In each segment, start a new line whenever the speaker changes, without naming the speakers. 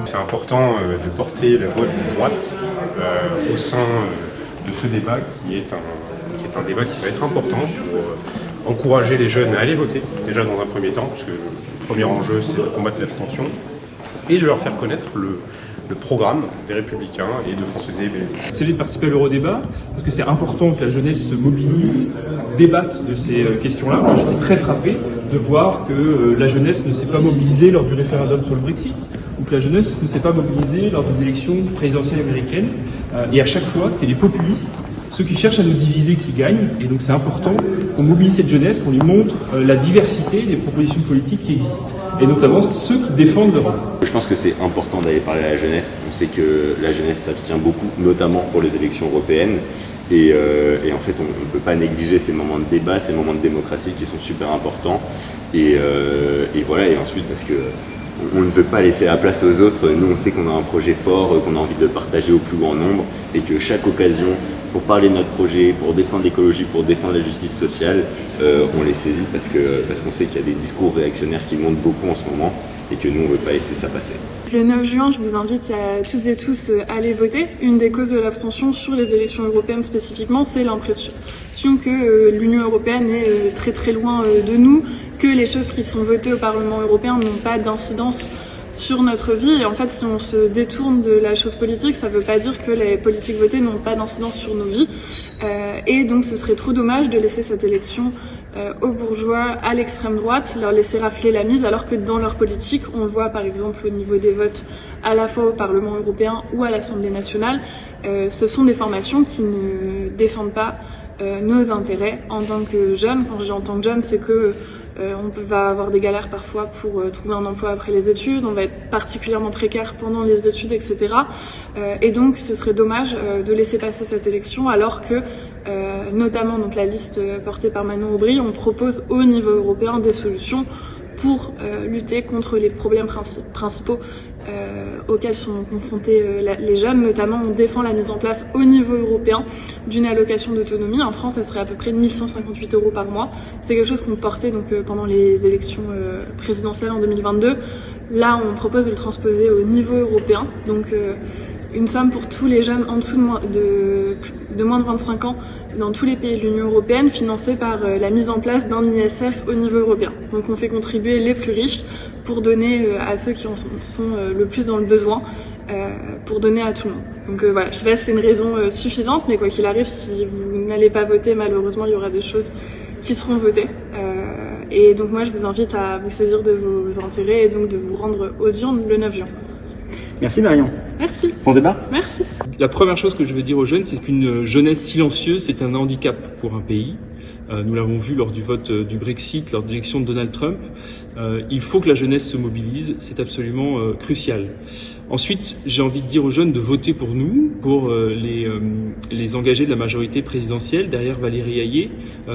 C'est important de porter la voix de la droite au sein de ce débat qui est un débat qui va être important pour encourager les jeunes à aller voter, déjà dans un premier temps, puisque le premier enjeu c'est de combattre l'abstention, et de leur faire connaître le programme des Républicains et de François-Xavier Bellamy.
C'est de participer à l'Eurodébat, parce que c'est important que la jeunesse se mobilise, débatte de ces questions-là. Moi, j'étais très frappé de voir que la jeunesse ne s'est pas mobilisée lors du référendum sur le Brexit, ou que la jeunesse ne s'est pas mobilisée lors des élections présidentielles américaines. Et à chaque fois, c'est les populistes, ceux qui cherchent à nous diviser, qui gagnent. Et donc c'est important qu'on mobilise cette jeunesse, qu'on lui montre la diversité des propositions politiques qui existent, et notamment ceux qui défendent l'Europe.
Je pense que c'est important d'aller parler à la jeunesse. On sait que la jeunesse s'abstient beaucoup, notamment pour les élections européennes. Et en fait, on ne peut pas négliger ces moments de débat, ces moments de démocratie qui sont super importants. Et voilà, et ensuite, parce que on ne veut pas laisser la place aux autres. Nous, on sait qu'on a un projet fort, qu'on a envie de le partager au plus grand nombre, et que chaque occasion pour parler de notre projet, pour défendre l'écologie, pour défendre la justice sociale, on les saisit parce qu'on sait qu'il y a des discours réactionnaires qui montent beaucoup en ce moment et que nous, on ne veut pas laisser ça passer.
Le 9 juin, je vous invite à toutes et tous à aller voter. Une des causes de l'abstention sur les élections européennes spécifiquement, c'est l'impression que l'Union européenne est très très loin de nous, que les choses qui sont votées au Parlement européen n'ont pas d'incidence sur notre vie. Et en fait, si on se détourne de la chose politique, ça ne veut pas dire que les politiques votées n'ont pas d'incidence sur nos vies. Et donc ce serait trop dommage de laisser cette élection aux bourgeois, à l'extrême droite, leur laisser rafler la mise, alors que dans leur politique, on voit par exemple au niveau des votes à la fois au Parlement européen ou à l'Assemblée nationale, ce sont des formations qui ne défendent pas nos intérêts en tant que jeunes. Quand je dis en tant que jeunes, c'est que on va avoir des galères parfois pour trouver un emploi après les études, on va être particulièrement précaire pendant les études, etc. Et donc ce serait dommage de laisser passer cette élection alors que, notamment donc la liste portée par Manon Aubry, on propose au niveau européen des solutions pour lutter contre les problèmes principaux auxquels sont confrontés les jeunes. Notamment, on défend la mise en place au niveau européen d'une allocation d'autonomie. En France, ça serait à peu près 1158 € par mois. C'est quelque chose qu'on portait donc pendant les élections présidentielles en 2022. Là, on propose de le transposer au niveau européen. Donc, une somme pour tous les jeunes en dessous de moins de 25 ans dans tous les pays de l'Union européenne, financée par la mise en place d'un ISF au niveau européen. Donc on fait contribuer les plus riches pour donner à ceux qui en sont le plus dans le besoin, pour donner à tout le monde. Donc voilà, je sais pas si c'est une raison suffisante, mais quoi qu'il arrive, si vous n'allez pas voter, malheureusement, il y aura des choses qui seront votées. Et donc moi, je vous invite à vous saisir de vos intérêts et donc de vous rendre aux urnes le 9 juin.
Merci Marion.
Merci.
Bon débat.
Merci.
La première chose que je veux dire aux jeunes, c'est qu'une jeunesse silencieuse, c'est un handicap pour un pays. Nous l'avons vu lors du vote du Brexit, lors de l'élection de Donald Trump. Il faut que la jeunesse se mobilise, c'est absolument crucial. Ensuite, j'ai envie de dire aux jeunes de voter pour nous, pour les engagés de la majorité présidentielle derrière Valérie Hayé,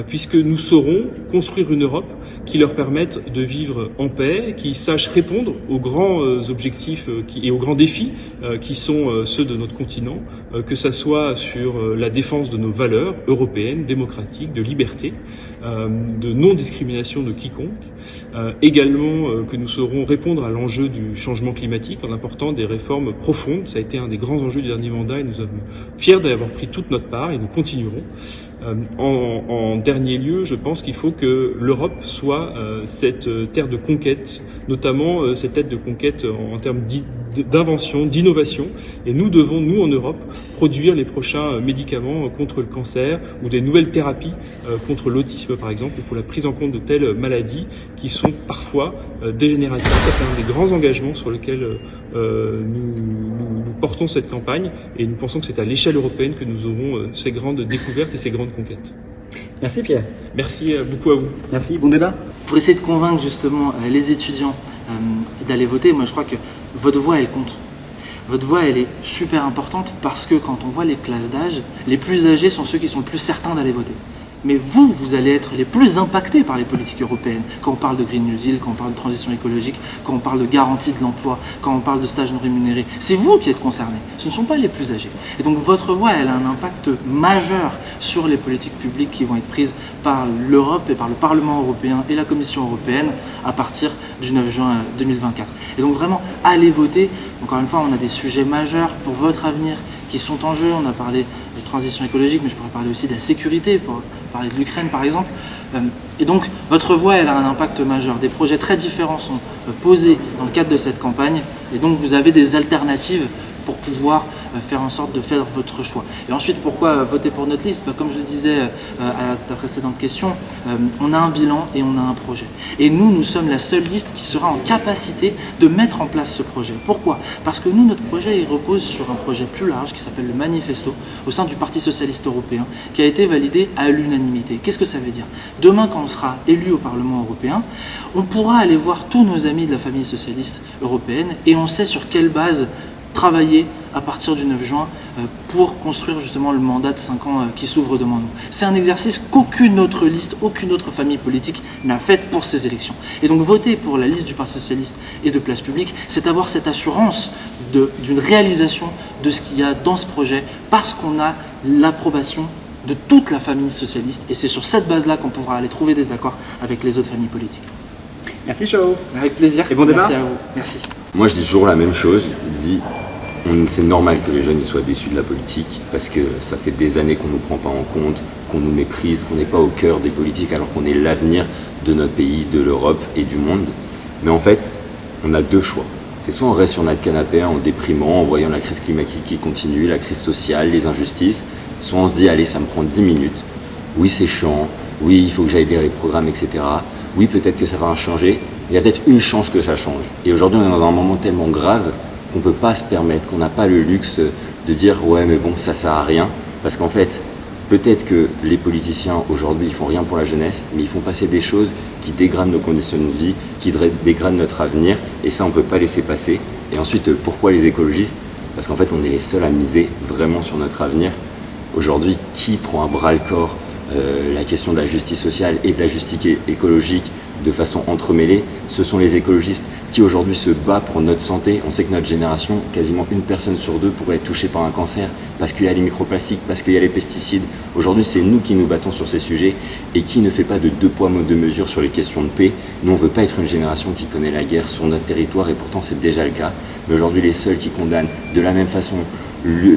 puisque nous saurons construire une Europe qui leur permette de vivre en paix, qui sache répondre aux grands objectifs et aux grands défis qui sont ceux de notre continent, que ça soit sur la défense de nos valeurs européennes, démocratiques, de liberté, de non-discrimination de quiconque, également que nous saurons répondre à l'enjeu du changement climatique en apportant des réformes profondes. Ça a été un des grands enjeux du dernier mandat et nous sommes fiers d'y avoir pris toute notre part et nous continuerons. En dernier lieu, je pense qu'il faut que l'Europe soit cette terre de conquête, notamment cette terre de conquête en termes d'invention, d'innovation. Et nous devons, nous en Europe, produire les prochains médicaments contre le cancer ou des nouvelles thérapies contre l'autisme par exemple, ou pour la prise en compte de telles maladies qui sont parfois dégénératives. Ça, c'est un des grands engagements sur lesquels nous portons cette campagne et nous pensons que c'est à l'échelle européenne que nous aurons ces grandes découvertes et ces grandes conquêtes.
Merci Pierre.
Merci beaucoup à vous.
Merci, bon débat.
Pour essayer de convaincre justement les étudiants d'aller voter, moi je crois que votre voix elle compte. Votre voix elle est super importante parce que quand on voit les classes d'âge, les plus âgés sont ceux qui sont le plus certains d'aller voter. Mais vous allez être les plus impactés par les politiques européennes. Quand on parle de Green New Deal, quand on parle de transition écologique, quand on parle de garantie de l'emploi, quand on parle de stages non rémunérés, c'est vous qui êtes concernés. Ce ne sont pas les plus âgés. Et donc votre voix, elle a un impact majeur sur les politiques publiques qui vont être prises par l'Europe et par le Parlement européen et la Commission européenne à partir du 9 juin 2024. Et donc vraiment, allez voter. Encore une fois, on a des sujets majeurs pour votre avenir qui sont en jeu. On a parlé de transition écologique, mais je pourrais parler aussi de la sécurité, pour parler de l'Ukraine par exemple. Et donc, votre voix, elle a un impact majeur. Des projets très différents sont posés dans le cadre de cette campagne. Et donc, vous avez des alternatives pour pouvoir faire en sorte de faire votre choix. Et ensuite, pourquoi voter pour notre liste? Comme je le disais à ta précédente question, on a un bilan et on a un projet. Et nous sommes la seule liste qui sera en capacité de mettre en place ce projet. Pourquoi? Parce que nous, notre projet, il repose sur un projet plus large qui s'appelle le Manifesto, au sein du Parti Socialiste Européen, qui a été validé à l'unanimité. Qu'est-ce que ça veut dire? Demain, quand on sera élu au Parlement européen, on pourra aller voir tous nos amis de la famille socialiste européenne et on sait sur quelle base travailler à partir du 9 juin pour construire justement le mandat de 5 ans qui s'ouvre devant nous. C'est un exercice qu'aucune autre liste, aucune autre famille politique n'a fait pour ces élections. Et donc voter pour la liste du Parti Socialiste et de Place Publique, c'est avoir cette assurance d'une réalisation de ce qu'il y a dans ce projet parce qu'on a l'approbation de toute la famille socialiste et c'est sur cette base-là qu'on pourra aller trouver des accords avec les autres familles politiques.
Merci Chao.
Avec plaisir.
Et bon débat.
Merci à vous. Merci.
Moi, je dis toujours la même chose. C'est normal que les jeunes ils soient déçus de la politique parce que ça fait des années qu'on ne nous prend pas en compte, qu'on nous méprise, qu'on n'est pas au cœur des politiques alors qu'on est l'avenir de notre pays, de l'Europe et du monde. Mais en fait, on a deux choix. C'est soit on reste sur notre canapé en déprimant, en voyant la crise climatique qui continue, la crise sociale, les injustices, soit on se dit allez, ça me prend 10 minutes. Oui, c'est chiant. Oui, il faut que j'aille lire les programmes, etc. Oui, peut-être que ça va changer. Il y a peut-être une chance que ça change. Et aujourd'hui, on est dans un moment tellement grave qu'on ne peut pas se permettre, qu'on n'a pas le luxe de dire « ouais, mais bon, ça sert à rien ». Parce qu'en fait, peut-être que les politiciens, aujourd'hui, ils font rien pour la jeunesse, mais ils font passer des choses qui dégradent nos conditions de vie, qui dégradent notre avenir. Et ça, on ne peut pas laisser passer. Et ensuite, pourquoi les écologistes? Parce qu'en fait, on est les seuls à miser vraiment sur notre avenir. Aujourd'hui, qui prend à bras-le-corps la question de la justice sociale et de la justice écologique de façon entremêlée? Ce sont les écologistes qui aujourd'hui se battent pour notre santé. On sait que notre génération, quasiment une personne sur deux pourrait être touchée par un cancer parce qu'il y a les microplastiques, parce qu'il y a les pesticides. Aujourd'hui, c'est nous qui nous battons sur ces sujets et qui ne fait pas de deux poids, deux mesures sur les questions de paix. Nous, on ne veut pas être une génération qui connaît la guerre sur notre territoire et pourtant c'est déjà le cas. Mais aujourd'hui, les seuls qui condamnent de la même façon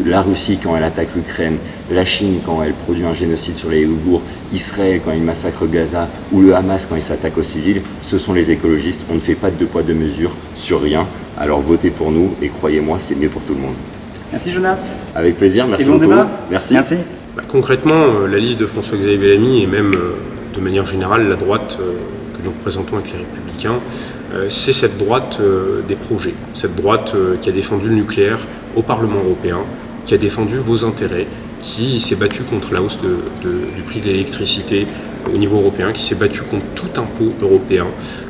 la Russie quand elle attaque l'Ukraine, la Chine quand elle produit un génocide sur les Ouïghours, Israël quand il massacre Gaza ou le Hamas quand il s'attaque aux civils, ce sont les écologistes. On ne fait pas de deux poids deux mesures sur rien. Alors votez pour nous et croyez-moi, c'est mieux pour tout le monde.
Merci Jonas.
Avec plaisir, merci
et bon
beaucoup.
Débat.
Merci.
Concrètement, la liste de François-Xavier Bellamy et même de manière générale la droite que nous représentons avec les Républicains, c'est cette droite des projets, cette droite qui a défendu le nucléaire au Parlement européen, qui a défendu vos intérêts, qui s'est battue contre la hausse du prix de l'électricité au niveau européen, qui s'est battue contre tout impôt européen.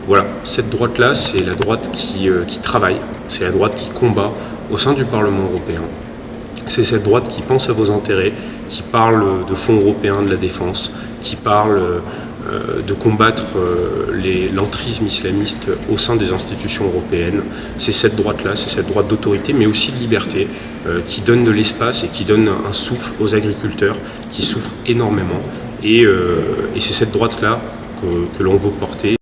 Voilà, cette droite-là, c'est la droite qui travaille, c'est la droite qui combat au sein du Parlement européen. C'est cette droite qui pense à vos intérêts, qui parle de fonds européens de la défense, qui parle de combattre l'entrisme islamiste au sein des institutions européennes. C'est cette droite-là, c'est cette droite d'autorité, mais aussi de liberté, qui donne de l'espace et qui donne un souffle aux agriculteurs qui souffrent énormément. Et c'est cette droite-là que l'on veut porter.